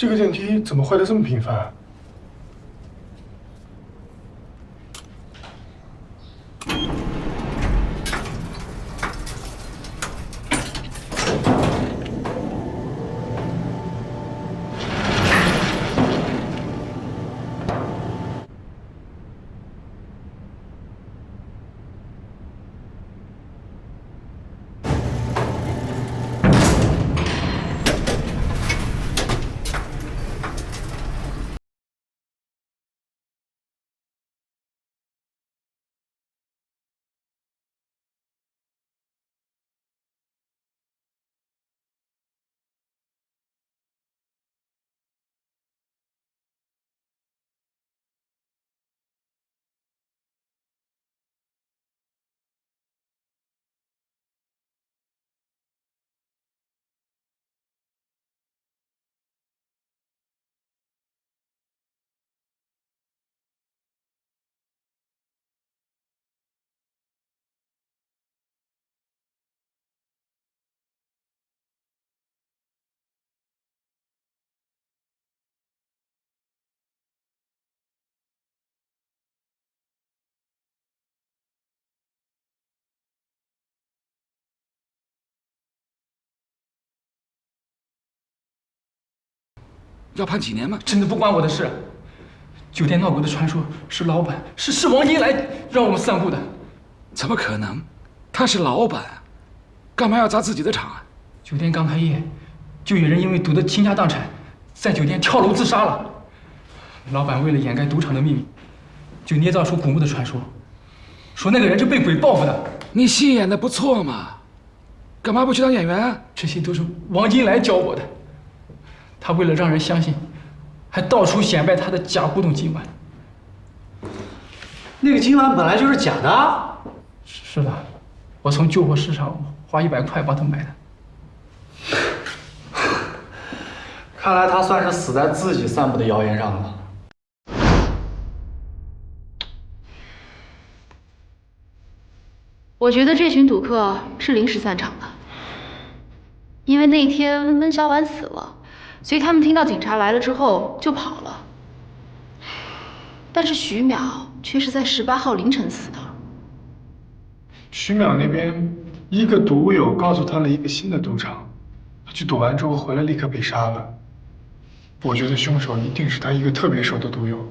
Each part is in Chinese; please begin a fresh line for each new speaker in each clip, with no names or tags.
这个电梯怎么坏的这么频繁啊？
要判几年吗？
真的不关我的事。酒店闹鬼的传说是老板，是王英来让我们散布的。
怎么可能？他是老板，干嘛要砸自己的场啊？
酒店刚开业，就有人因为赌得倾家荡产，在酒店跳楼自杀了。老板为了掩盖赌场的秘密，就捏造出古墓的传说，说那个人是被鬼报复的。
你戏演的不错嘛，干嘛不去当演员啊？
这些都是王金来教我的。他为了让人相信，还到处显摆他的假古董金碗。
那个金碗本来就是假的。
是的，我从旧货市场花100块帮他买的。
看来他算是死在自己散布的谣言上了。
我觉得这群赌客是临时散场的，因为那天温小婉死了，所以他们听到警察来了之后就跑了。但是徐淼却是在18号凌晨死的。
徐淼那边一个赌友告诉他了一个新的赌场，他去赌完之后回来立刻被杀了。我觉得凶手一定是他一个特别熟的赌友。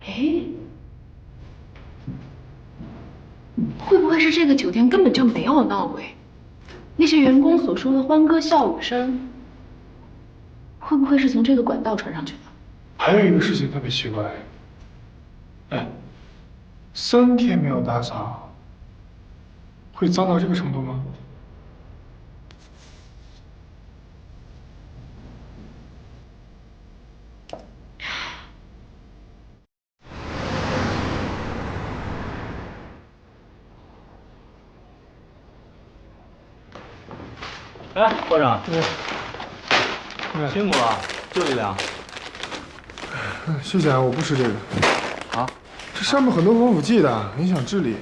哎，会不会是这个酒店根本就没有闹鬼？那些员工所说的欢歌笑语声，会不会是从这个管道传上去的？
还有一个事情特别奇怪，哎，3天没有打扫，会脏到这个程度吗？
哎，科长，
哎
辛苦了，就1辆。
谢谢啊，我不吃这个。
啊？
这上面很多防腐剂的，影响智力。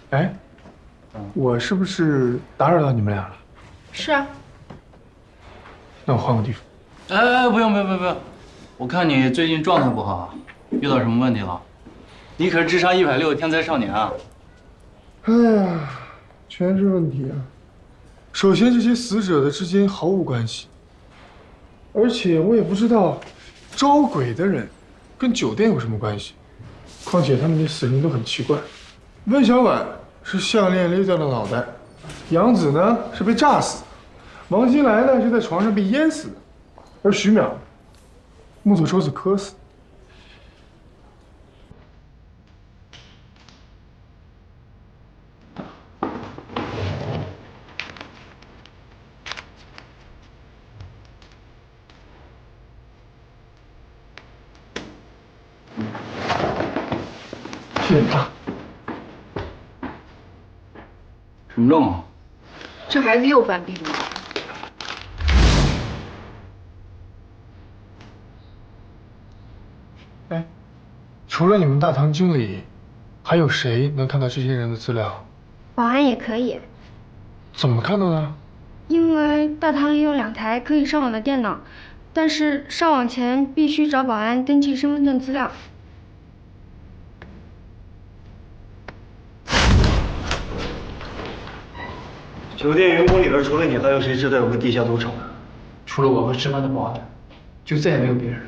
哎，我是不是打扰到你们俩了？
是啊。
那我换个地方。
哎，不用，我看你最近状态不好，遇到什么问题了？你可是智商160的天才少年啊！
哎呀，全是问题啊！首先，这些死者的之间毫无关系，而且我也不知道招鬼的人跟酒店有什么关系。况且他们的死因都很奇怪，温小婉是项链勒掉了脑袋，杨子呢是被炸死，王金来呢是在床上被淹死的，而徐淼木头抽死磕死。脸大。
什么症啊？
这孩子又犯病了。
哎，除了你们大堂经理，还有谁能看到这些人的资料？
保安也可以，
怎么看到的？
因为大堂里有2台可以上网的电脑，但是上网前必须找保安登记身份证资料。
酒店员工里边除了你，还有谁知道有个地下赌场？
除了我和值班的保安，就再也没有别人了。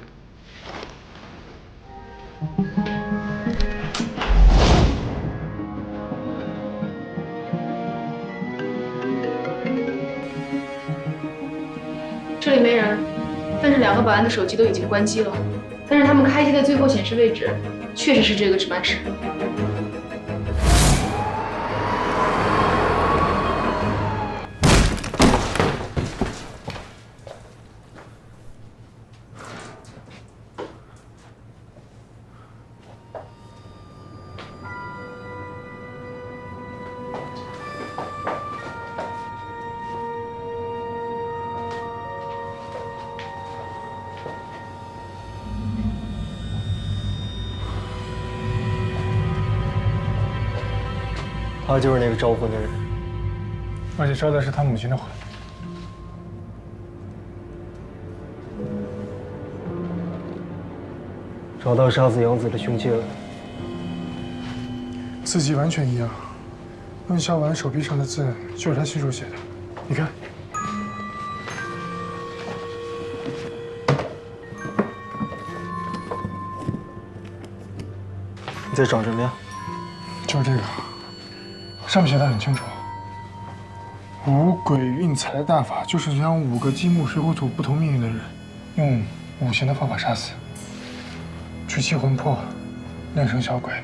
这里没人，但是2个保安的手机都已经关机了。但是他们开机的最后显示位置，确实是这个值班室。
他就是那个招魂的人。
而且招的是他母亲的魂。
找到杀死杨子的凶器了。
字迹完全一样，温小婉手臂上的字就是他亲手写的，你看。
你在找什么呀？
就是这个，上面写的很清楚。五鬼运财的大法就是将5个金木水火土不同命运的人，用5行的方法杀死，取其魂魄，炼成小鬼。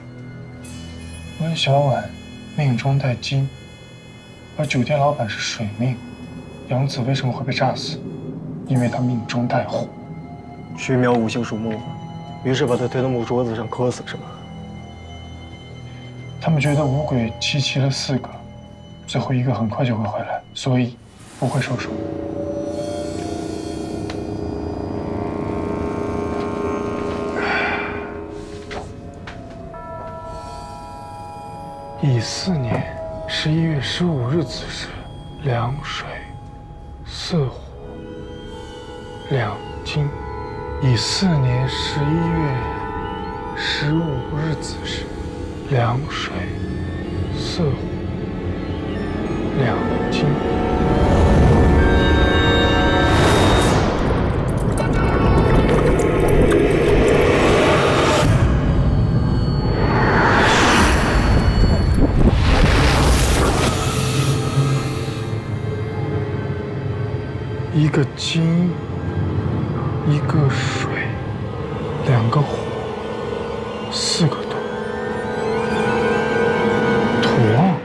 温小婉命中带金，而酒店老板是水命，杨子为什么会被炸死？因为他命中带火。
徐淼五行属木，于是把他推到木桌子上磕死，是吗？
他们觉得五鬼集齐了4个，最后1个很快就会回来，所以不会收手。乙巳年11月15日子时，2水4火2金。乙巳年11月15日子时，2水4火2金。1个金，1个水，2个火，4个土。土啊！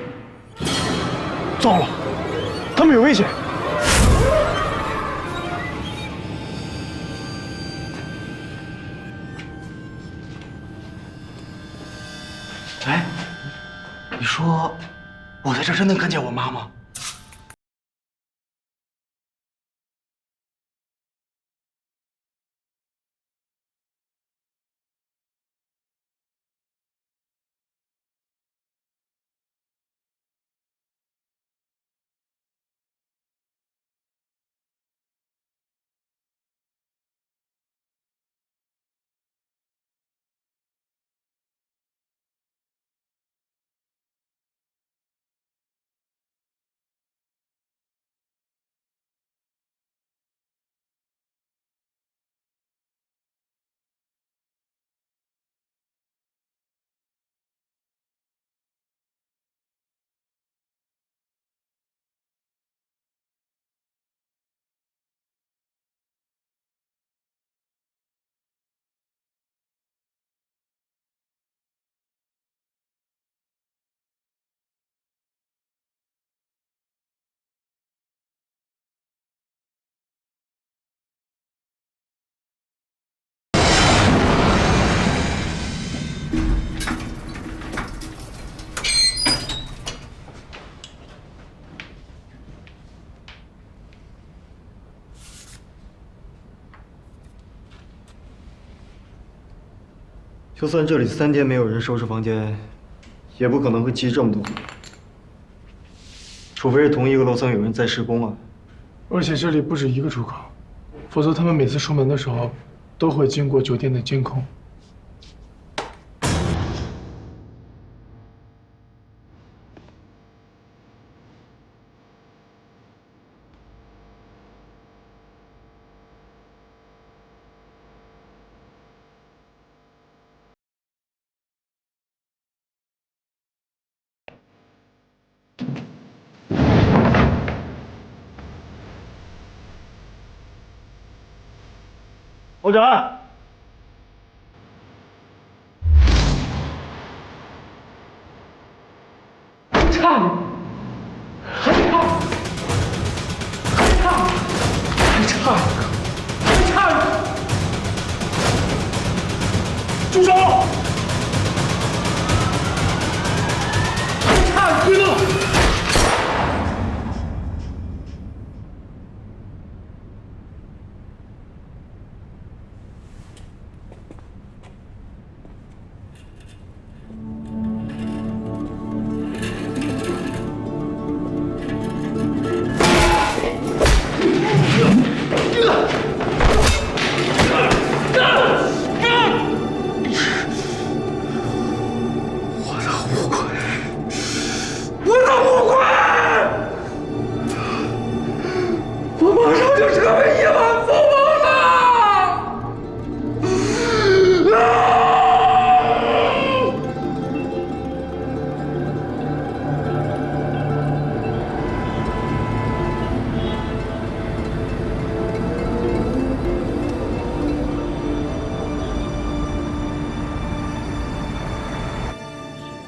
糟了，他们有危险！
哎，你说我在这真能看见我妈吗？
就算这里3天没有人收拾房间，也不可能会积这么多。除非是同一个楼层有人在施工啊。
而且这里不止一个出口，否则他们每次出门的时候，都会经过酒店的监控。
侯展，
差你，还差，还差，还差一个，还差一个，住手！还差一个。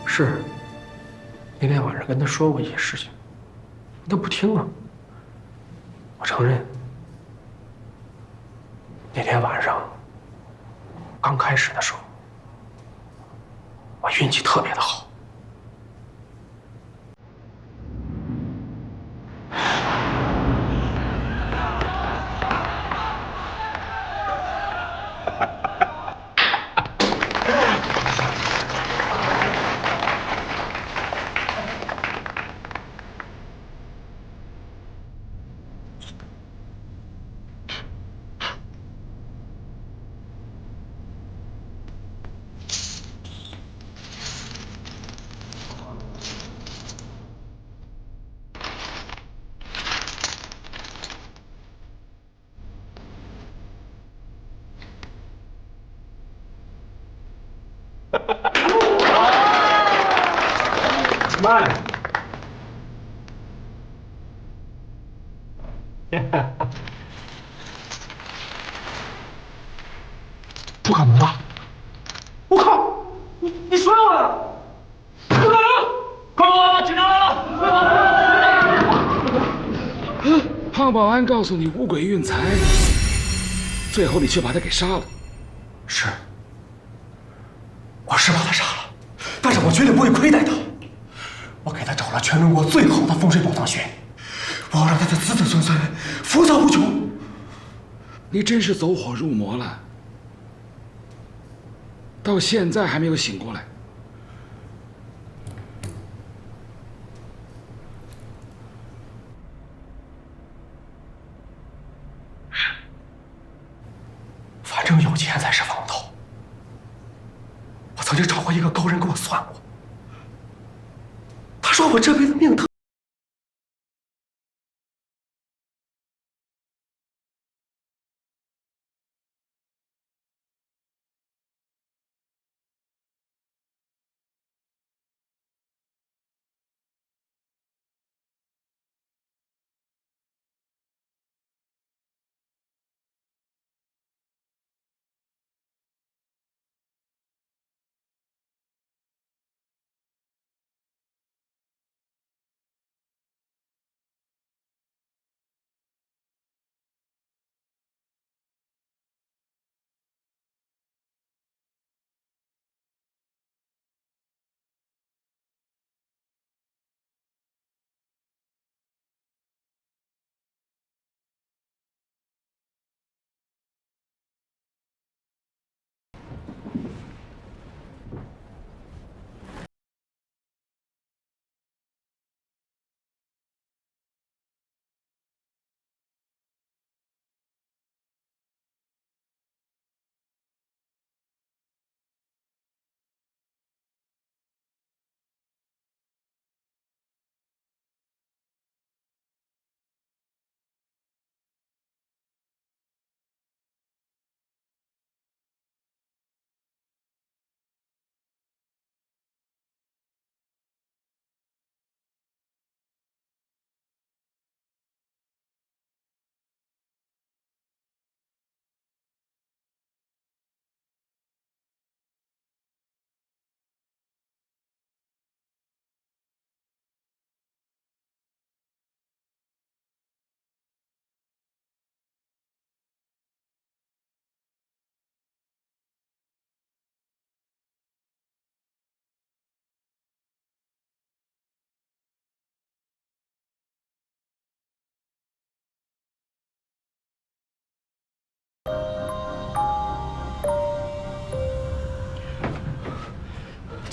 是，那天晚上跟他说过一些事情，他不听啊。我承认，那天晚上刚开始的时候，我运气特别的好。
慢。
不可能吧！我靠！你说我了？不可能！快跑！警察来了！快跑！
胖保安告诉你五鬼运财，最后你却把他给杀了。
是，我是把他杀了，但是我绝对不会亏待他。我给他找了全中国最好的风水宝藏穴，我要让他的子子孙孙福泽无穷。
你真是走火入魔了，到现在还没有醒过来。
反正有钱才是王道。我曾经找过一个高人给我算过，他说我这辈子命特。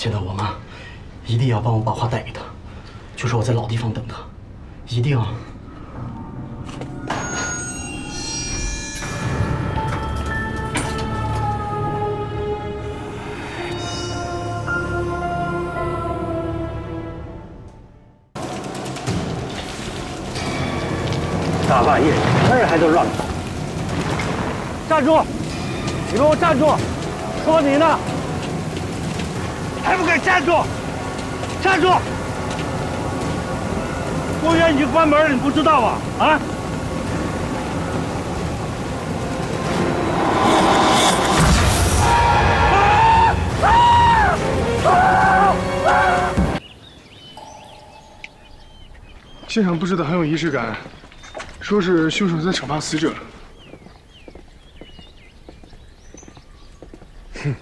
记得我吗？一定要帮我把话带给他，就说我在老地方等他，一定啊！
大半夜，哪儿还都乱跑！站住！你给我站住！说你呢，还不给站住！站住！公园已经关门了，你不知道啊？啊！
现场布置的很有仪式感，说是凶手在惩罚死者。哼。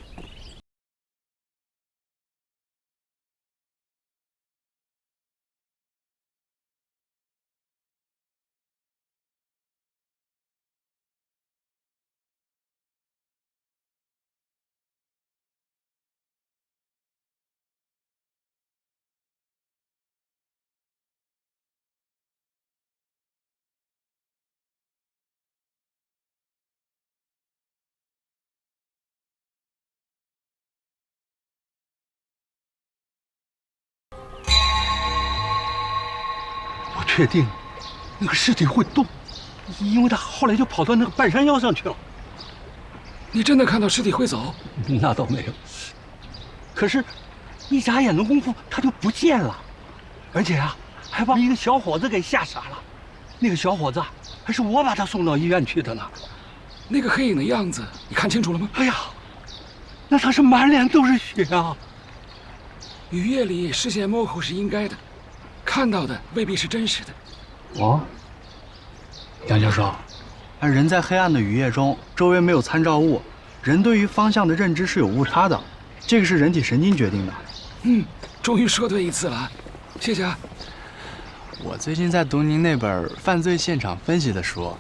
我确定，那个尸体会动，因为他后来就跑到那个半山腰上去了。
你真的看到尸体会走？
那倒没有，可是，一眨眼的功夫他就不见了，而且啊，还把一个小伙子给吓傻了。那个小伙子还是我把他送到医院去的呢。
那个黑影的样子，你看清楚了吗？
哎呀，那他是满脸都是血啊！
雨夜里视线模糊是应该的，看到的未必是真实的。
哦，杨教授，人在黑暗的雨夜中，周围没有参照物，人对于方向的认知是有误差的，这个是人体神经决定的。
终于说对一次了，谢谢啊。
我最近在读您那本犯罪现场分析的书。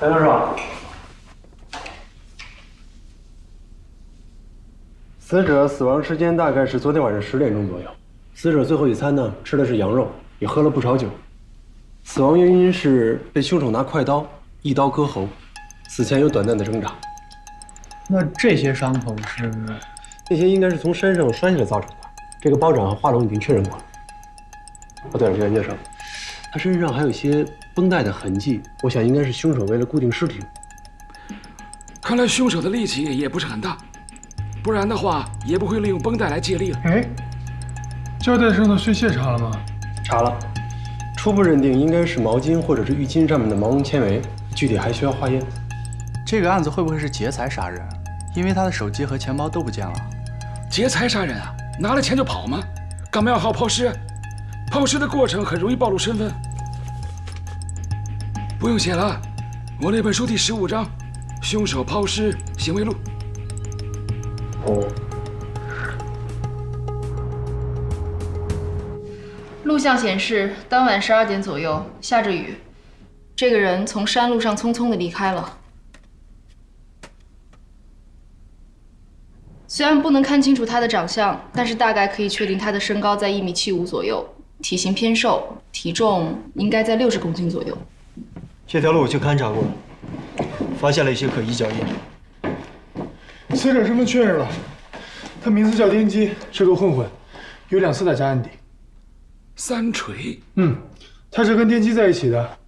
杨教授，死者死亡时间大概是昨天晚上10点钟左右。死者最后一餐呢，吃的是羊肉，也喝了不少酒。死亡原因是被凶手拿快刀一刀割喉，死前有短暂的挣扎。
那这些伤口是？
那些应该是从山上摔下来造成的。这个包长和华龙已经确认过了。哦，对了，杨教授，他身上还有一些绷带的痕迹，我想应该是凶手为了固定尸体。
看来凶手的力气也不是很大，不然的话也不会利用绷带来借力了。
哎，胶带上的碎屑查了吗？
查了，初步认定应该是毛巾或者是浴巾上面的毛绒纤维，具体还需要化验。
这个案子会不会是劫财杀人？因为他的手机和钱包都不见了。
劫财杀人啊？拿了钱就跑吗？干嘛要抛尸？抛尸的过程很容易暴露身份。不用写了，我那本书第15章，凶手抛尸行为录。
哦。
录像显示，当晚12点左右下着雨，这个人从山路上匆匆地离开了。虽然不能看清楚他的长相，但是大概可以确定他的身高在1.75米左右，体型偏瘦，体重应该在60公斤左右。
这条路我去勘察过了，发现了一些可疑脚印。
死者身份确认了，他名字叫丁基，是个混混，有2次打架案底。
3锤？
他是跟丁基在一起的。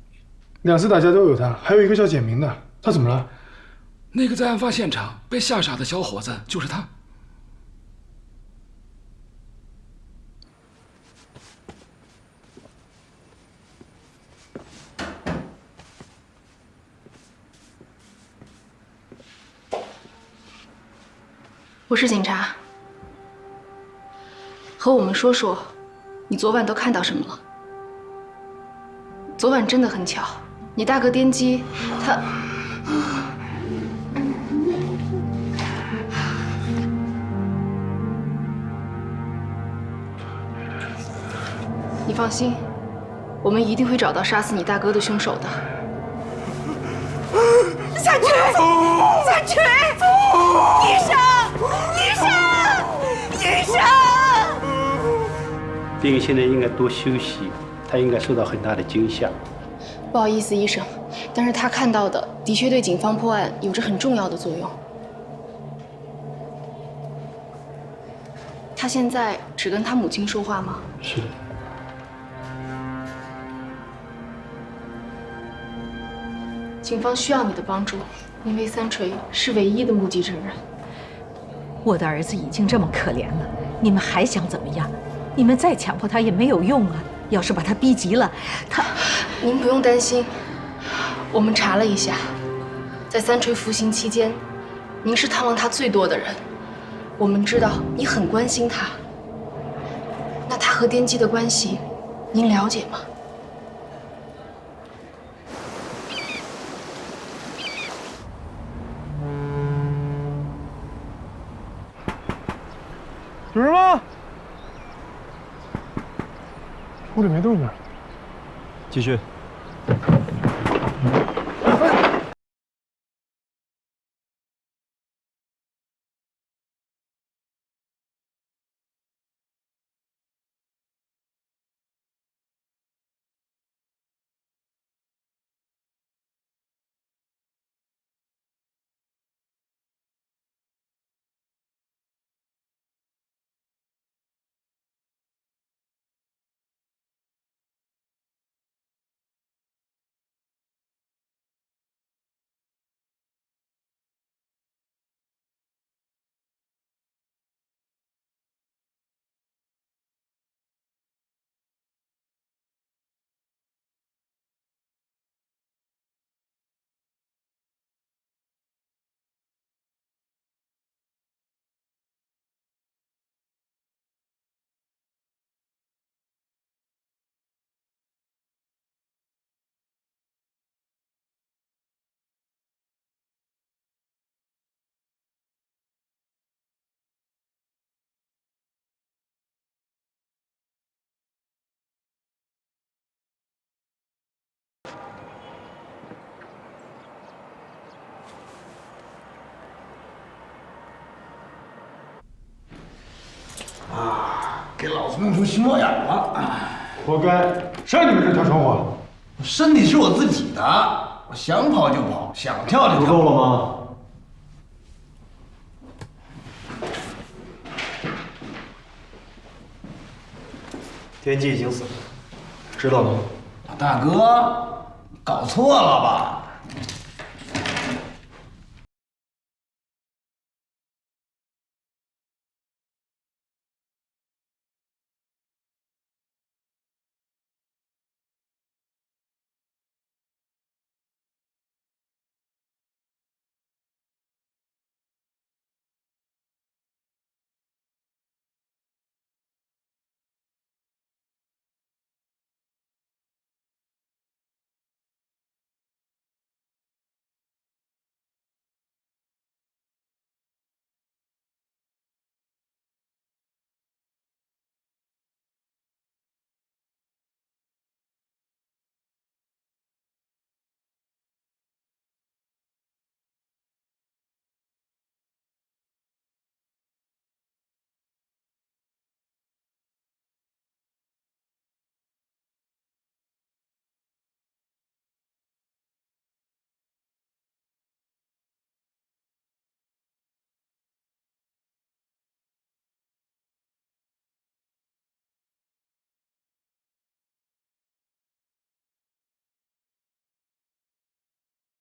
2次打架都有他，还有一个叫简明的，他怎么了？
那个在案发现场被吓傻的小伙子就是他。
我是警察，和我们说说，你昨晚都看到什么了？昨晚真的很巧，你大哥颠机，他……你放心，我们一定会找到杀死你大哥的凶手的。
下去！下去！医生！医生！医生！
病人现在应该多休息，他应该受到很大的惊吓。
不好意思，医生，但是他看到的的确对警方破案有着很重要的作用。他现在只跟他母亲说话吗？
是的。
警方需要你的帮助，因为三锤是唯一的目击证人。
我的儿子已经这么可怜了，你们还想怎么样？你们再强迫他也没有用啊！要是把他逼急了，他……
您不用担心，我们查了一下，在三锤服刑期间，您是探望他最多的人。我们知道你很关心他，那他和颠机的关系，您了解吗？
有人吗？屋里没动静。
继续。
给老子弄出心毛眼了！
活该，谁让你们这跳窗户？
身体是我自己的，我想跑就跑，想跳就跳。
够了吗？天机已经死了，知道吗？
大哥，搞错了吧？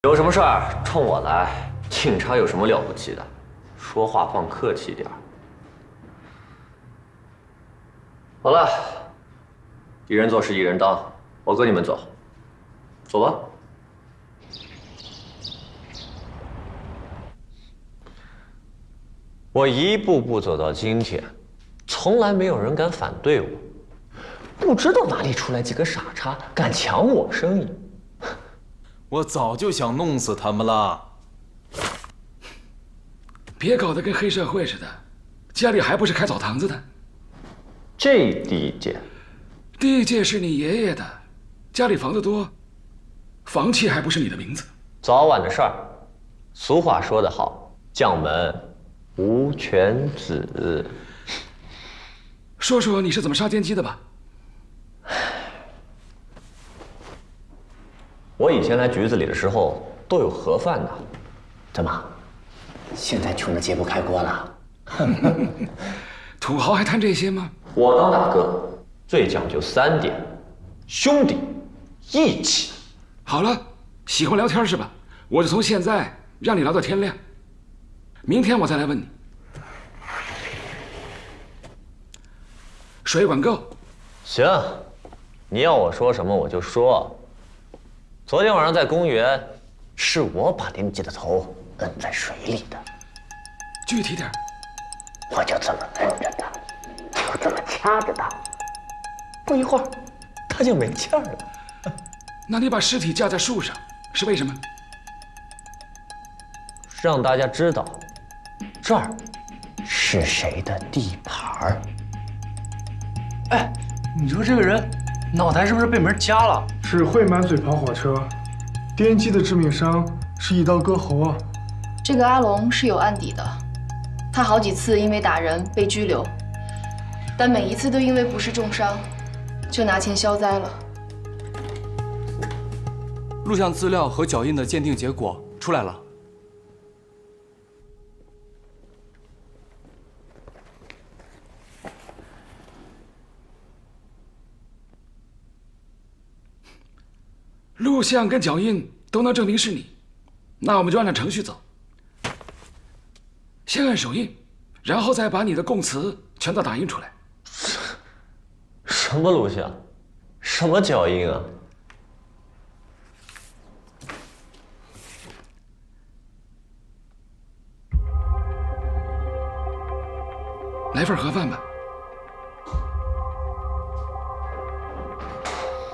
有什么事儿冲我来，警察有什么了不起的？说话放客气点儿。好了，一人做事一人当，我跟你们走，走吧。我一步步走到今天，从来没有人敢反对我。不知道哪里出来几个傻叉，敢抢我生意。
我早就想弄死他们了。
别搞得跟黑社会似的，家里还不是开澡堂子的。
这第一件，
第一件是你爷爷的，家里房子多，房契还不是你的名字。
早晚的事儿。俗话说得好，将门无犬子。
说说你是怎么杀奸姬的吧？
我以前来局子里的时候都有盒饭的。
怎么，现在穷得揭不开锅了？
土豪还贪这些吗？
我当大哥最讲究3点：兄弟、义气。
好了，喜欢聊天是吧？我就从现在让你聊到天亮，明天我再来问你。水管够？
行，你要我说什么我就说。昨天晚上在公园，是我把林姐的头摁在水里的。
具体点。
我就这么摁着她，就这么掐着她，
不一会儿，她就没气儿了。
那你把尸体架在树上，是为什么？
让大家知道，这儿是谁的地盘儿。
哎，你说这个人脑袋是不是被门夹了？
只会满嘴跑火车，颠击的致命伤是一刀割喉啊！
这个阿龙是有案底的，他好几次因为打人被拘留，但每一次都因为不是重伤，就拿钱消灾了。
录像资料和脚印的鉴定结果出来了。
录像跟脚印都能证明是你，那我们就按照程序走。先按手印，然后再把你的供词全都打印出来。
什么录像？什么脚印啊？
来份盒饭吧。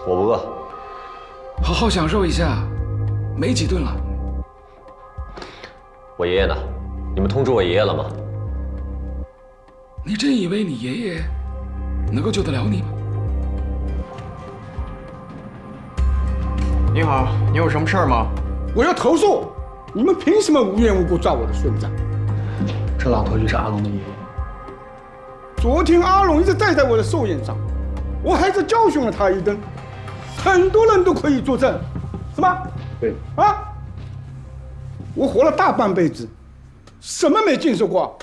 我不饿。
好好享受一下，没几顿了。
我爷爷呢？你们通知我爷爷了吗？
你真以为你爷爷能够救得了你吗？
你好，你有什么事儿吗？
我要投诉！你们凭什么无缘无故抓我的孙子？
这老头就是阿龙的爷爷。
昨天阿龙一直戴在我的寿宴上，我还是教训了他一顿。很多人都可以作证，是吧？对。啊，我活了大半辈子，什么没经受过？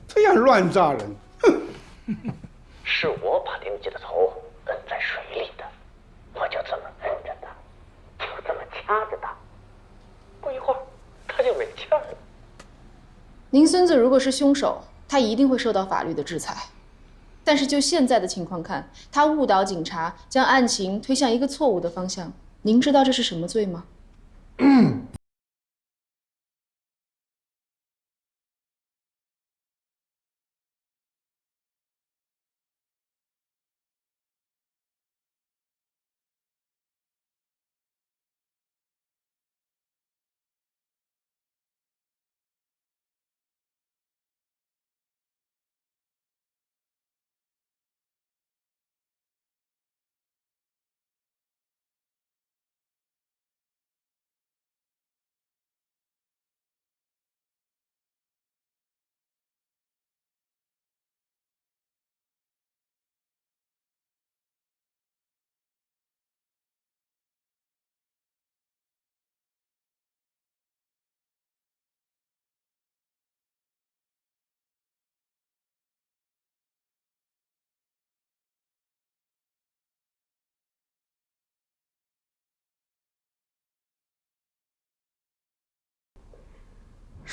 这样乱扎人，哼！
是我把林姐的头摁在水里的，我就这么摁着她，就这么掐着她，不一会儿，她就没气儿了。
您孙子如果是凶手，他一定会受到法律的制裁。但是就现在的情况看，他误导警察，将案情推向一个错误的方向。您知道这是什么罪吗？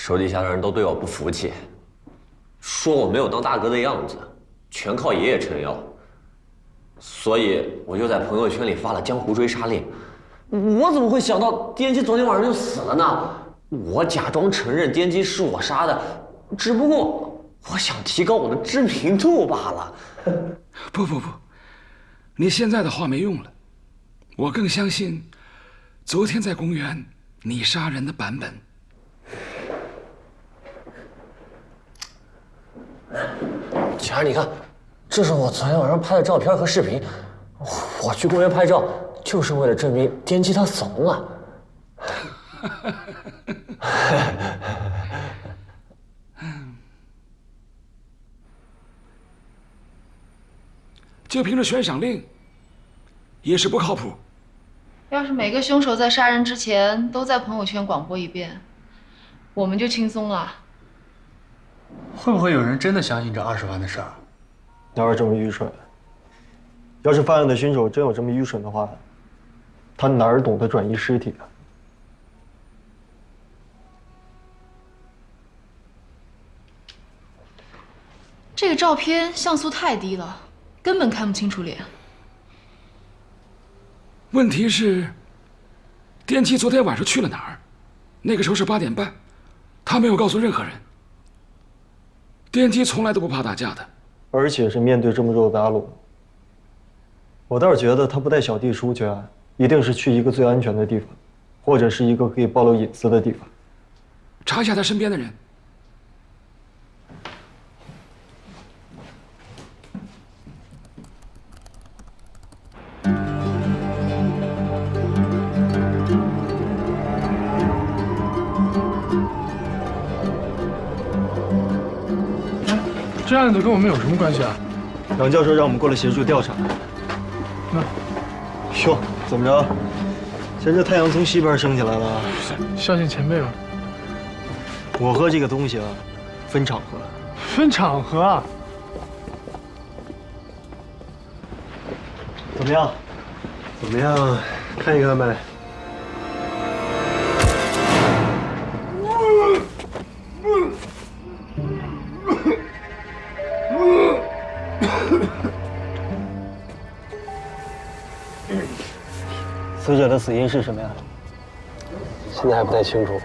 手底下的人都对我不服气，说我没有当大哥的样子，全靠爷爷撑腰。所以我就在朋友圈里发了江湖追杀令。我怎么会想到颠姬昨天晚上就死了呢？我假装承认颠姬是我杀的，只不过我想提高我的知名度罢了。
不，你现在的话没用了，我更相信昨天在公园你杀人的版本。
姐儿，你看，这是我昨天晚上拍的照片和视频。我去公园拍照，就是为了证明颠姬他怂了。
就凭着悬赏令，也是不靠谱。
要是每个凶手在杀人之前都在朋友圈广播一遍，我们就轻松了。
会不会有人真的相信这20万的事儿？
哪有这么愚蠢？要是犯案的凶手真有这么愚蠢的话，他哪儿懂得转移尸体啊？
这个照片像素太低了，根本看不清楚脸。
问题是，颠姬昨天晚上去了哪儿？那个时候是8点半，他没有告诉任何人。颠姬从来都不怕打架的，
而且是面对这么肉的阿龙。我倒是觉得他不带小弟出去啊，一定是去一个最安全的地方，或者是一个可以暴露隐私的地方。
查一下他身边的人。
这案子跟我们有什么关系啊？
杨教授让我们过来协助调查。哟，怎么着？现在太阳从西边升起来了。
孝敬前辈吧。
我喝这个东西啊，分场合。
分场合啊？
怎么样？怎么样？看一看呗。死者的死因是什么呀？现在还不太清楚。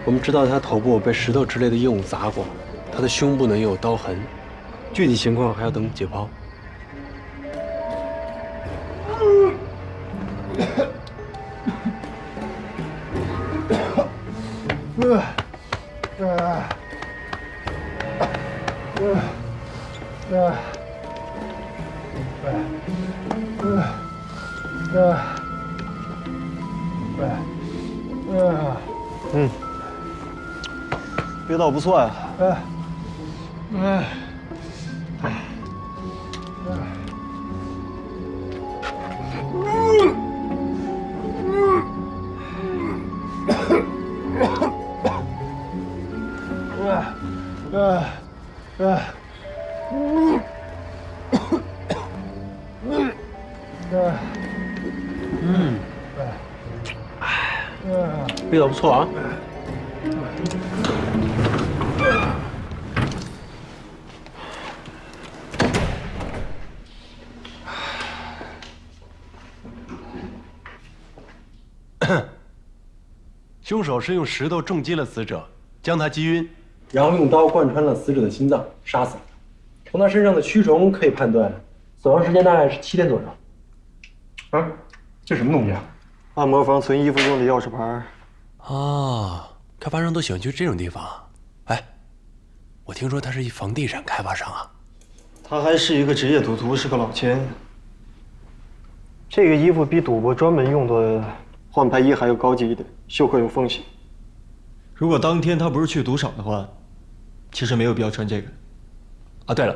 我们知道他头部被石头之类的硬物砸过，他的胸部呢也有刀痕，具体情况还要等解剖。
味道不错呀。味道不错啊。
凶手是用石头重击了死者，将他击晕，
然后用刀贯穿了死者的心脏，杀死了他。从他身上的蛆虫可以判断，死亡时间大概是7天左右。啊，这什么东西啊？按摩房存衣服用的钥匙牌。
哦，开发商都喜欢去这种地方。哎，我听说他是一房地产开发商啊。
他还是一个职业赌徒，是个老千。这个衣服比赌博专门用的换牌衣还要高级一点，袖口有缝隙。如果当天他不是去赌场的话，其实没有必要穿这个。
啊，对了，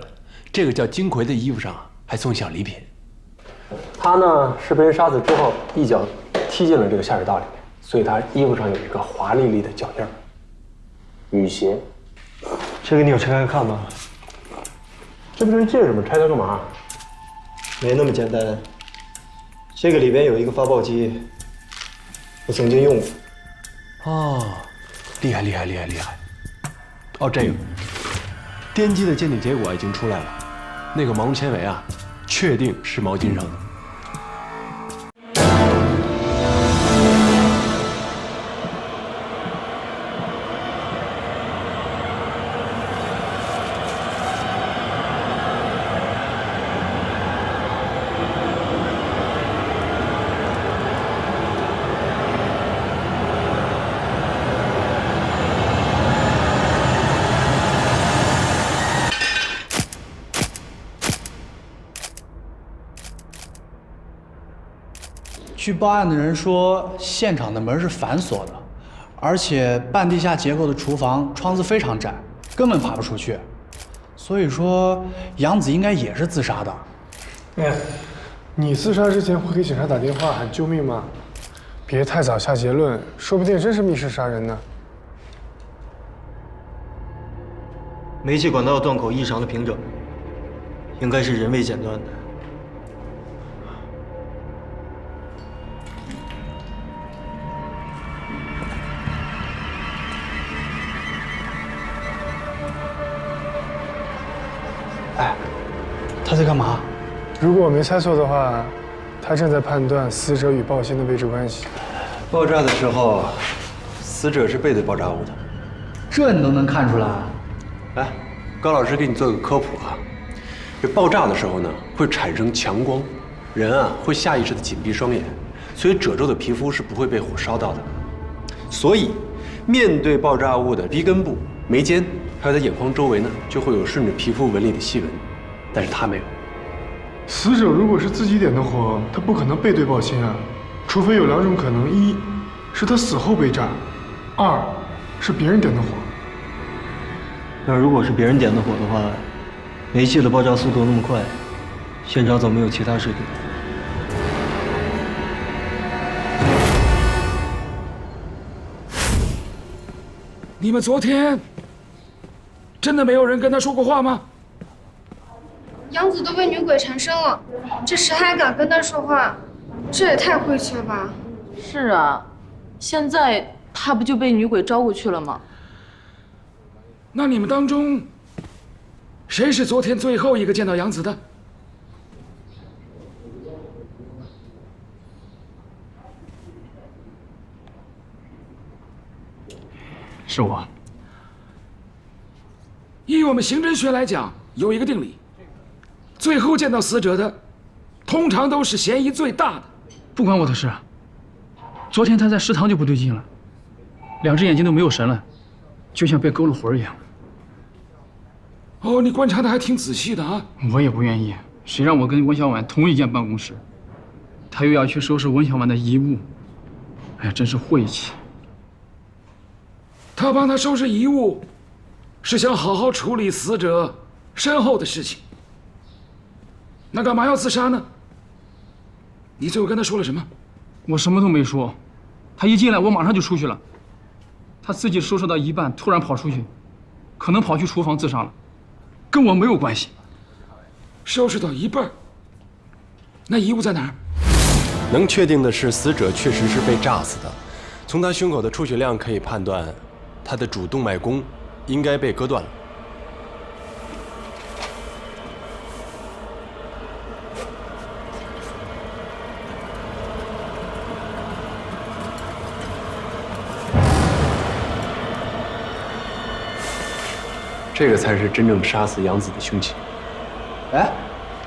这个叫金葵的衣服上还送小礼品。
他呢是被人杀死之后一脚踢进了这个下水道里面，所以他衣服上有一个华丽丽的脚印儿。雨鞋，这个你有拆开看吗？这不是戒指吗？拆它干嘛？没那么简单。这个里边有一个发报机，我曾经用过。
哦，厉害厉害厉害厉害！哦，这个电击的鉴定结果已经出来了，那个毛绒纤维啊，确定是毛巾上的。
据报案的人说，现场的门是反锁的，而且半地下结构的厨房窗子非常窄，根本爬不出去。所以说，杨子应该也是自杀的。
哎，你自杀之前会给警察打电话喊救命吗？别太早下结论，说不定真是密室杀人呢。
煤气管道断口异常的平整，应该是人为剪断的。
哎，他在干嘛？
如果我没猜错的话，他正在判断死者与爆心的位置关系。
爆炸的时候，死者是背对爆炸物的。
这你都能看出来？
来，高老师给你做个科普啊。这爆炸的时候呢，会产生强光，人啊会下意识的紧闭双眼，所以褶皱的皮肤是不会被火烧到的。所以，面对爆炸物的鼻根部、眉间，还有在眼眶周围呢，就会有顺着皮肤纹理的细纹，但是他没有。
死者如果是自己点的火，他不可能背对爆心啊，除非有两种可能：一是他死后被炸，二是别人点的火。
那如果是别人点的火的话，煤气的爆炸速度那么快，现场怎么没有其他尸体？
你们昨天真的没有人跟他说过话吗？
杨子都被女鬼缠身了，这谁还敢跟他说话？这也太晦气了吧！
是啊，现在他不就被女鬼招过去了吗？
那你们当中，谁是昨天最后一个见到杨子的？
是我。
以我们刑侦学来讲，有一个定理：最后见到死者的，通常都是嫌疑最大的。
不关我的事。昨天他在食堂就不对劲了，两只眼睛都没有神了，就像被勾了魂一样。
哦，你观察的还挺仔细的啊！
我也不愿意，谁让我跟温小婉同一间办公室，他又要去收拾温小婉的遗物，哎呀，真是晦气。
他帮他收拾遗物，是想好好处理死者身后的事情。那干嘛要自杀呢？你最后跟他说了什么？
我什么都没说，他一进来我马上就出去了。他自己收拾到一半，突然跑出去，可能跑去厨房自杀了，跟我没有关系。
收拾到一半，那遗物在哪儿？
能确定的是，死者确实是被炸死的。从他胸口的出血量可以判断，他的主动脉弓应该被割断了。这个才是真正杀死杨子的凶器。
哎，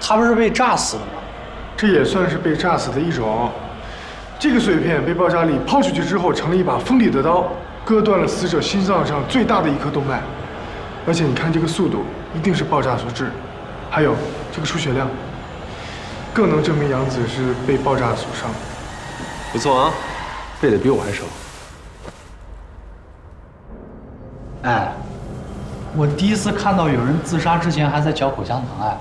他不是被炸死的吗？
这也算是被炸死的一种。这个碎片被爆炸力抛出去之后，成了一把锋利的刀，割断了死者心脏上最大的一颗动脉。而且你看这个速度，一定是爆炸所致。还有这个出血量，更能证明杨子是被爆炸所伤。
不错啊，背得比我还熟。
哎，我第一次看到有人自杀之前还在嚼口香糖。哎，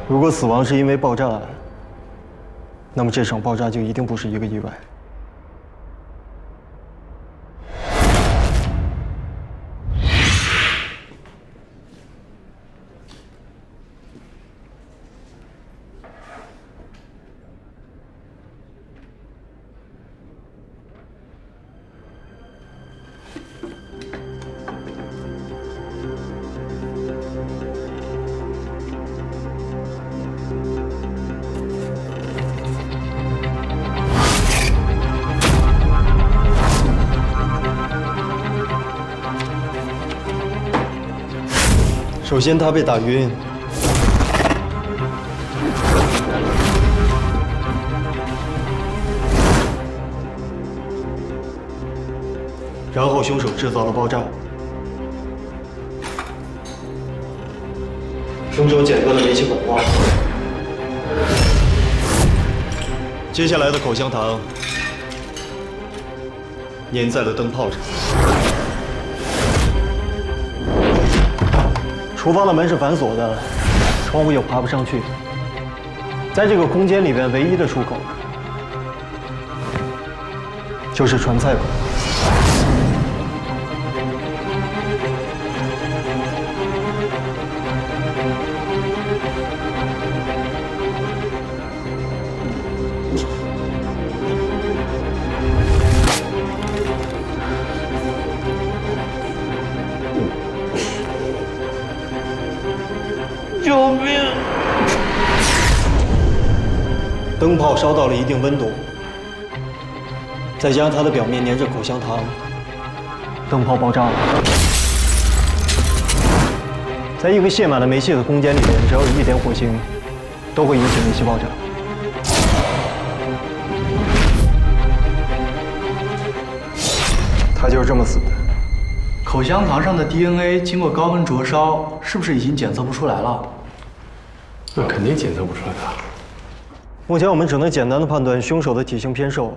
如果死亡是因为爆炸，那么这场爆炸就一定不是一个意外。首先，他被打晕，然后凶手制造了爆炸。凶手剪断了煤气管道，接下来的口香糖粘在了灯泡上。厨房的门是反锁的，窗户又爬不上去。在这个空间里边，唯一的出口就是传菜口。
救命！
灯泡烧到了一定温度，再加上它的表面粘着口香糖，灯泡爆炸了。在一个泄满了煤气的空间里面，只要有一点火星，都会引起煤气爆炸。他就是这么死的。
口香糖上的 DNA 经过高温灼烧，是不是已经检测不出来了？
那肯定检测不出来的。
目前我们只能简单的判断凶手的体型偏瘦。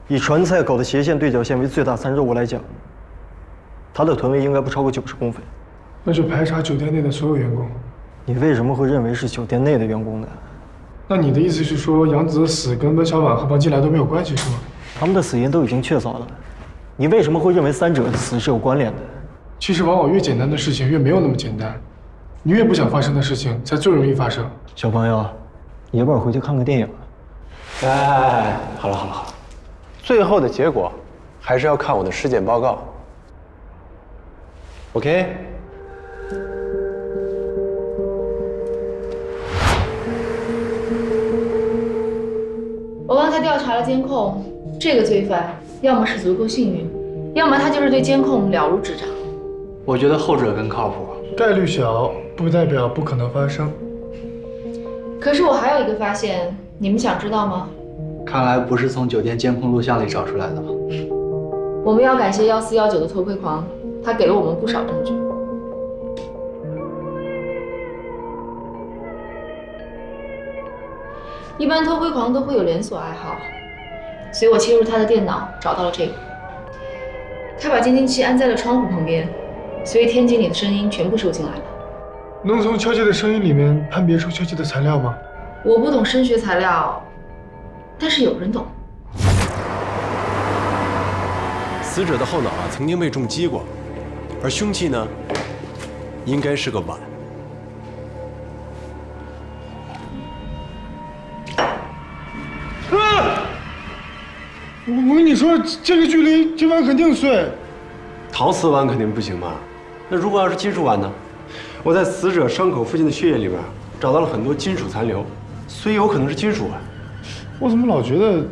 以传菜口的斜线对角线为最大参照物来讲，他的臀围应该不超过90公分。
那就排查酒店内的所有员工。
你为什么会认为是酒店内的员工呢？
那你的意思是说，杨子的死跟温小婉和王金来都没有关系，是吗？
他们的死因都已经确凿了，你为什么会认为三者的死是有关联的？
其实往往越简单的事情越没有那么简单，你越不想发生的事情才最容易发生。
小朋友，你要不要回去看个电影？
哎，好了好了好了，最后的结果还是要看我的尸检报告。OK。
我刚才调查了监控，这个罪犯要么是足够幸运，要么他就是对监控了如指掌。
我觉得后者更靠谱。
概率小，不代表不可能发生。
可是我还有一个发现，你们想知道吗？
看来不是从酒店监控录像里找出来的。
我们要感谢1419的偷窥狂，他给了我们不少证据。一般偷窥狂都会有连锁爱好，所以我切入他的电脑，找到了这个。他把监听器安在了窗户旁边，所以天井里的声音全部收进来了。
能从敲击的声音里面判别出敲击的材料吗？
我不懂声学材料，但是有人懂。
死者的后脑曾经被重击过，而凶器呢，应该是个碗。
我跟你说，这个距离这碗肯定碎。
陶瓷碗肯定不行吧？那如果要是金属碗呢？我在死者伤口附近的血液里边找到了很多金属残留，所以有可能是金属碗。
我怎么老觉得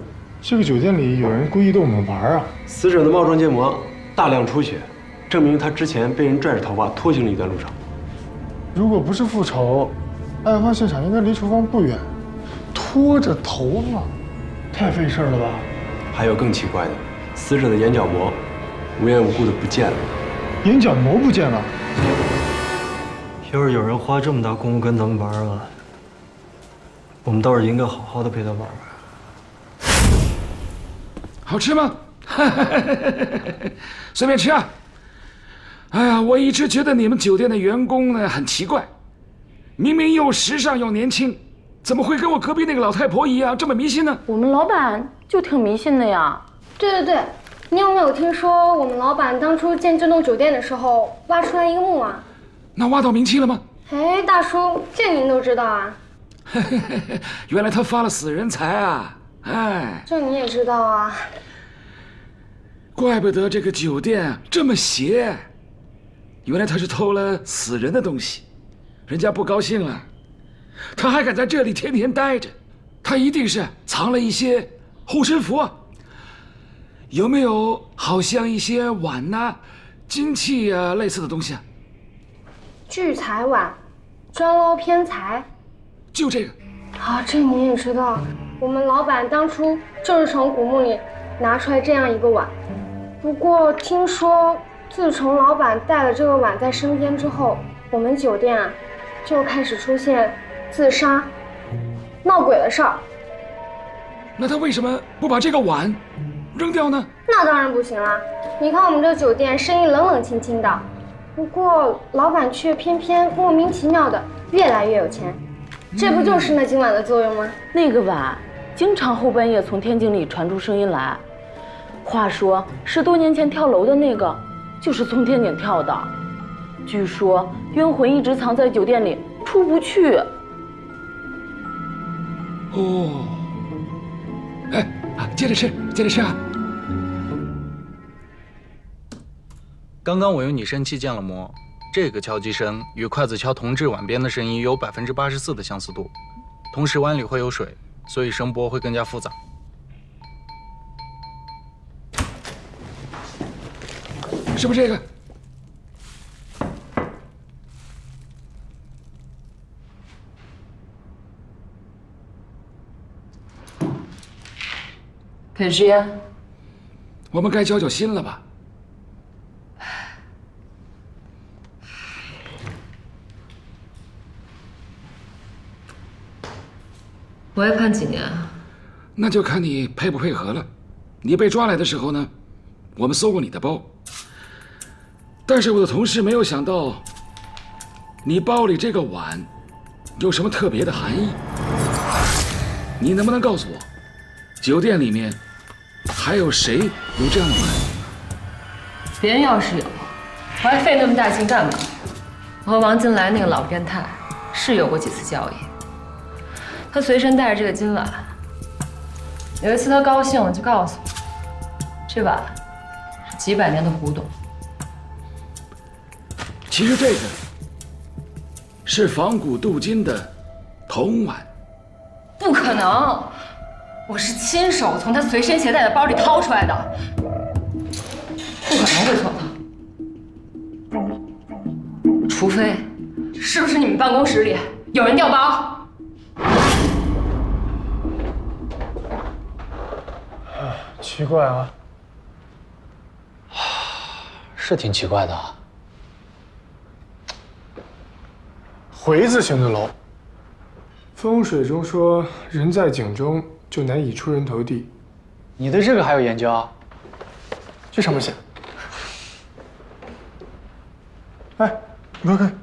这个酒店里有人故意逗我们玩啊？
死者的帽状结膜大量出血，证明他之前被人拽着头发拖行了一段路程。
如果不是复仇，案发现场应该离厨房不远，拖着头发，太费事了吧？
还有更奇怪的，死者的眼角膜无缘无故的不见了。
眼角膜不见了？
要是有人花这么大功夫跟咱们玩啊，我们倒是应该好好的陪他玩玩。
好吃吗？随便吃啊。哎呀，我一直觉得你们酒店的员工呢很奇怪，明明又时尚又年轻，怎么会跟我隔壁那个老太婆一样这么迷信呢？
我们老板就挺迷信的呀。
对对对，你有没有听说我们老板当初建这栋酒店的时候挖出来一个墓啊？
那挖到冥器了吗？
哎，大叔，这您都知道啊？
原来他发了死人财啊！哎，
这你也知道啊？
怪不得这个酒店这么邪，原来他是偷了死人的东西，人家不高兴了，他还敢在这里天天待着，他一定是藏了一些护身符啊。有没有好像一些碗呐、金器啊类似的东西啊？
聚财碗，专捞偏财。
就这个。
啊，这你也知道，我们老板当初就是从古墓里拿出来这样一个碗。不过听说，自从老板带了这个碗在身边之后，我们酒店啊就开始出现自杀、闹鬼的事儿。
那他为什么不把这个碗扔掉呢？
那当然不行啦！你看我们这酒店生意冷冷清清的，不过老板却偏偏莫名其妙的越来越有钱，这不就是那今晚的作用吗？
那个碗经常后半夜从天井里传出声音来，话说10多年前跳楼的那个就是从天井跳的，据说冤魂一直藏在酒店里出不去。
哦，哎，接着吃，接着吃啊！
刚刚我用拟声器建了模，这个敲击声与筷子敲铜制碗边的声音有84%的相似度，同时碗里会有水，所以声波会更加复杂。
是不是这个？
可是呀，
我们该交心了吧？
我要判几年啊？
那就看你配不配合了。你被抓来的时候呢，我们搜过你的包，但是我的同事没有想到，你包里这个碗有什么特别的含义。你能不能告诉我，酒店里面还有谁有这样的碗？
别人要是有，我还费那么大劲干嘛？我和王金来那个老变态是有过几次交易，他随身带着这个金碗。有一次他高兴了就告诉我，这碗是几百年的古董。
其实这个是仿古镀金的铜碗。
不可能，我是亲手从他随身携带的包里掏出来的，不可能会错的。除非，是不是你们办公室里有人调包？
奇怪啊，
是挺奇怪的啊。
回字形的楼，风水中说人在井中就难以出人头地。
你对这个还有研究啊？
这上面写。哎，你快看，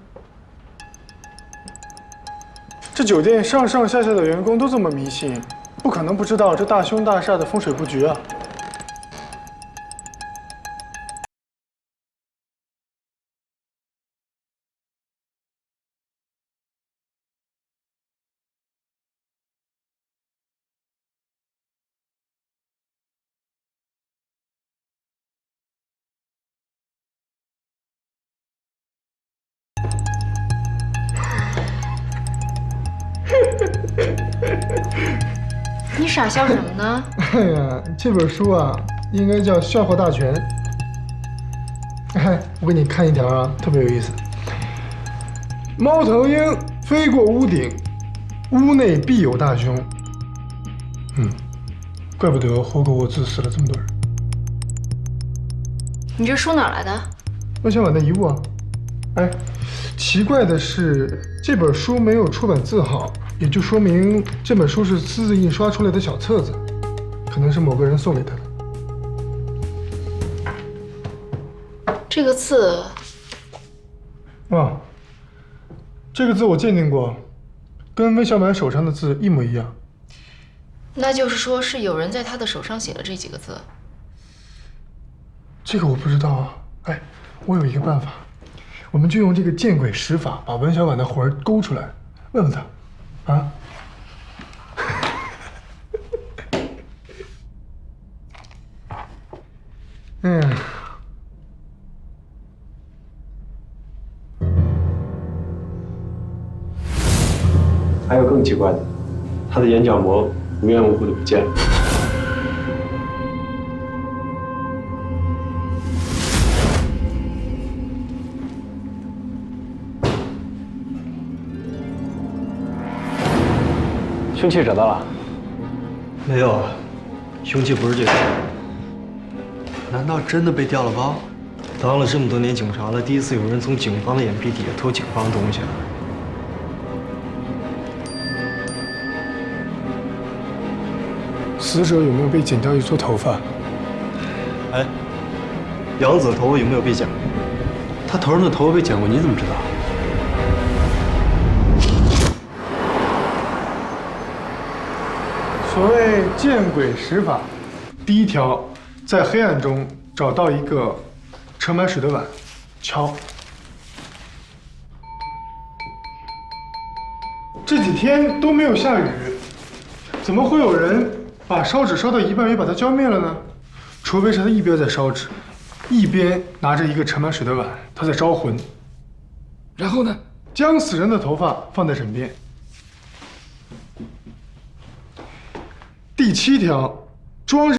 这酒店上上下下的员工都这么迷信，不可能不知道这大凶大煞的风水布局啊。
你傻笑什么呢？
哎呀，这本书啊，应该叫《笑话大全》。哎，我给你看一条啊，特别有意思。猫头鹰飞过屋顶，屋内必有大凶。怪不得霍格沃兹死了这么多人。
你这书哪来的？
温小婉的遗物啊。哎，奇怪的是，这本书没有出版字号。也就说明这本书是私自印刷出来的小册子，可能是某个人送给他的。
这个字，
这个字我鉴定过，跟温小满手上的字一模一样。
那就是说是有人在他的手上写了这几个字。
这个我不知道啊。哎，我有一个办法，我们就用这个见鬼使法，把温小满的魂勾出来，问问他。啊！
还有更奇怪的，他的眼角膜无缘无故的不见了。
凶器找到了？
没有，凶器不是这个。
难道真的被调了包？
当了这么多年警察了，第一次有人从警方的眼皮底下偷警方的东西。
死者有没有被剪掉一撮头发？
哎，杨子头发有没有被剪过？
他头上的头发被剪过，你怎么知道？
所谓见鬼使法，第一条，在黑暗中找到一个盛满水的碗，敲。这几天都没有下雨，怎么会有人把烧纸烧到一半又把它浇灭了呢？除非是他一边在烧纸，一边拿着一个盛满水的碗，他在招魂。
然后呢？
将死人的头发放在枕边。第7条，装上。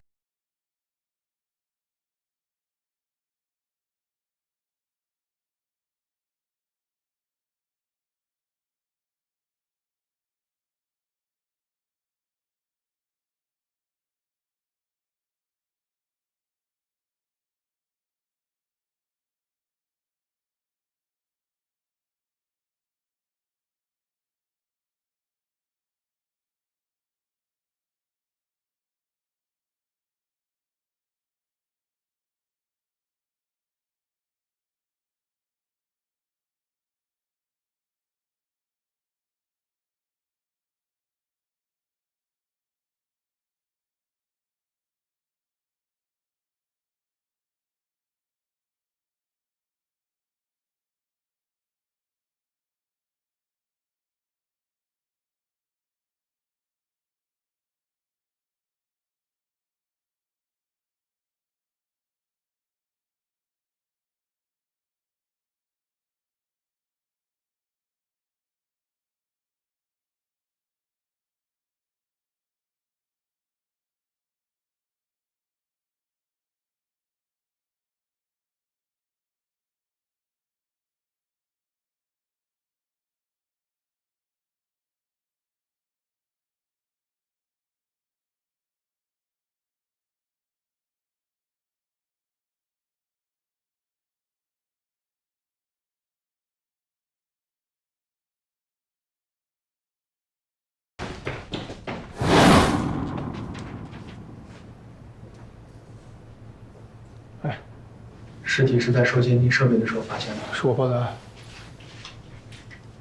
尸体是在收监听设备的时候发现的，
是我报的案。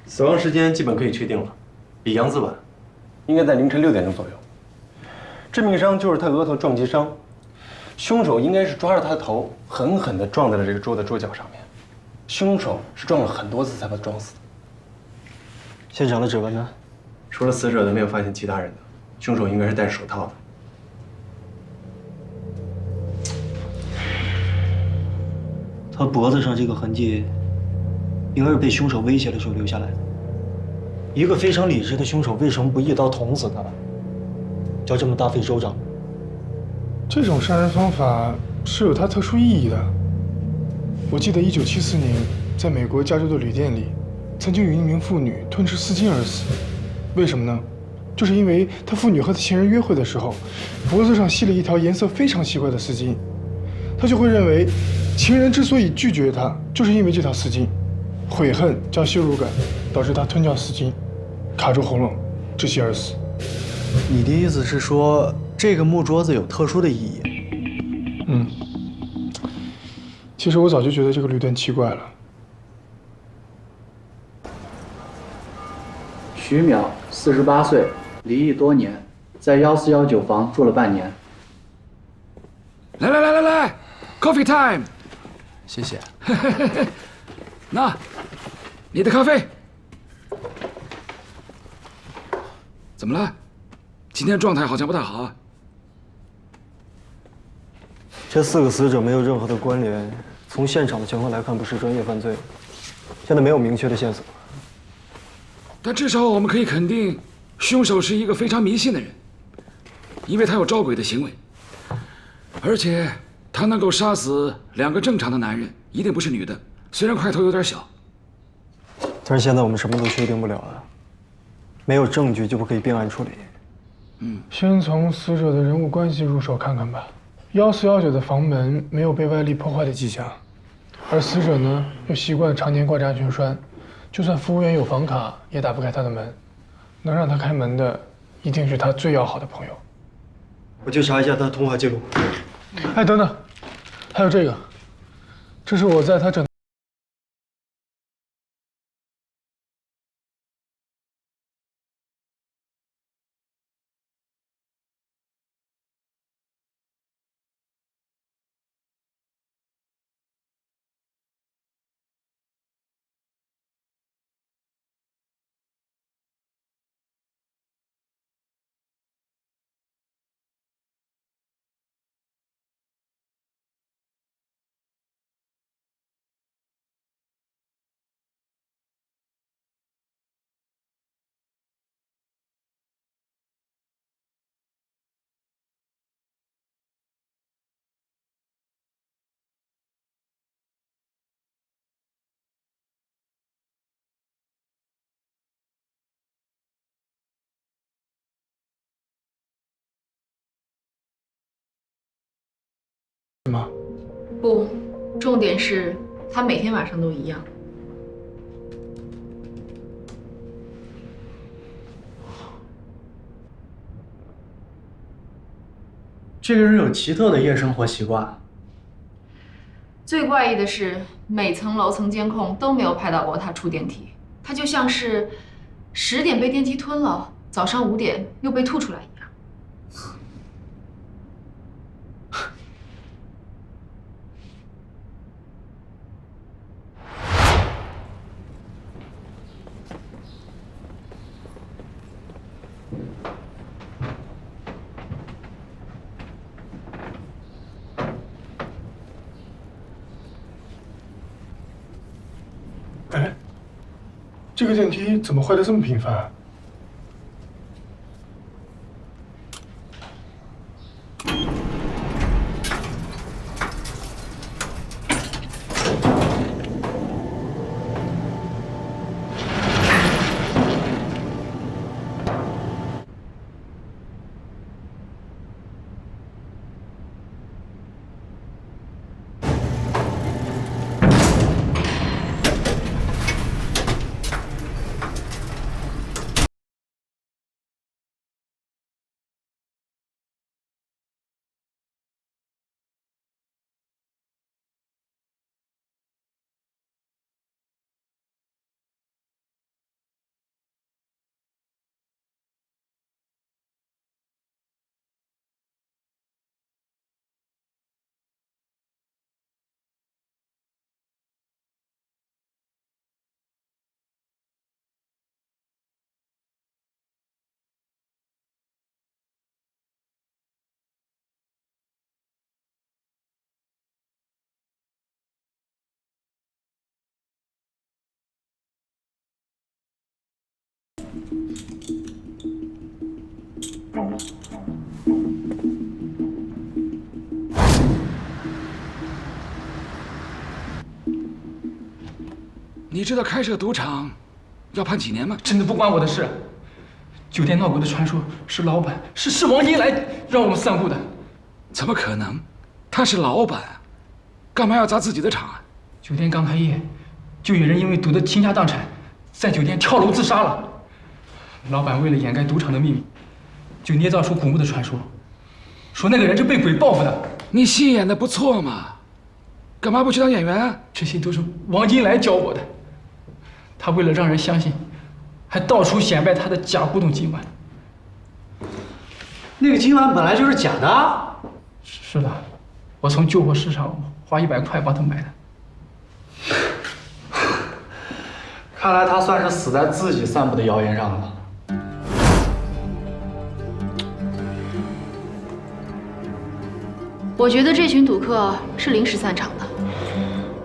死亡时间基本可以确定了，比杨子晚，应该在凌晨6点钟左右。致命伤就是他额头撞击伤，凶手应该是抓着他的头，狠狠地撞在了这个桌的桌角上面。凶手是撞了很多次才把他撞死的。
现场的指纹呢？
除了死者的，没有发现其他人的。凶手应该是戴着手套的。
他脖子上这个痕迹，应该是被凶手威胁的时候留下来的。一个非常理智的凶手，为什么不一刀捅死他，就这么大费周章？
这种杀人方法是有它特殊意义的。我记得1974年，在美国加州的旅店里，曾经有一名妇女吞吃丝巾而死。为什么呢？就是因为她妇女和她情人约会的时候，脖子上系了一条颜色非常奇怪的丝巾，她就会认为，情人之所以拒绝她，就是因为这条丝巾，悔恨加羞辱感，导致她吞掉丝巾，卡住喉咙，窒息而死。
你的意思是说，这个木桌子有特殊的意义？
嗯。其实我早就觉得这个旅店奇怪了。
徐淼，48岁，离异多年，在1419房住了半年。
来 ，Coffee time。
谢谢。
那，你的咖啡。怎么了？今天状态好像不太好啊。
这4个死者没有任何的关联，从现场的情况来看，不是专业犯罪。现在没有明确的线索。
但至少我们可以肯定，凶手是一个非常迷信的人，因为他有招鬼的行为，而且他能够杀死2个正常的男人，一定不是女的，虽然块头有点小。
但是现在我们什么都确定不了啊，没有证据就不可以并案处理。
先从死者的人物关系入手看看吧。1419的房门没有被外力破坏的迹象，而死者呢又习惯常年挂着安全栓，就算服务员有房卡也打不开他的门。能让他开门的，一定是他最要好的朋友。
我去查一下他的通话记录。
哎，等等，还有这个，这是我在他诊。吗？
不，重点是他每天晚上都一样。
这个人有奇特的夜生活习惯。
最怪异的是，每层楼层监控都没有拍到过他出电梯，他就像是10点被电梯吞了，早上5点又被吐出来一样。
哎，这个电梯怎么坏的这么频繁？
你知道开设赌场要判几年吗？
真的不关我的事。酒店闹鬼的传说是老板，是王英来让我们散户的。
怎么可能？他是老板，干嘛要砸自己的场啊？
酒店刚开业，就有人因为赌得倾家荡产，在酒店跳楼自杀了。老板为了掩盖赌场的秘密，就捏造出古墓的传说，说那个人是被鬼报复的。
你戏演的不错嘛，干嘛不去当演员啊？
这些都是王金来教我的。他为了让人相信，还到处显摆他的假古董金碗。
那个金碗本来就是假的。
是的，我从旧货市场花100块帮他买的。
看来他算是死在自己散布的谣言上了。
我觉得这群赌客是临时散场的。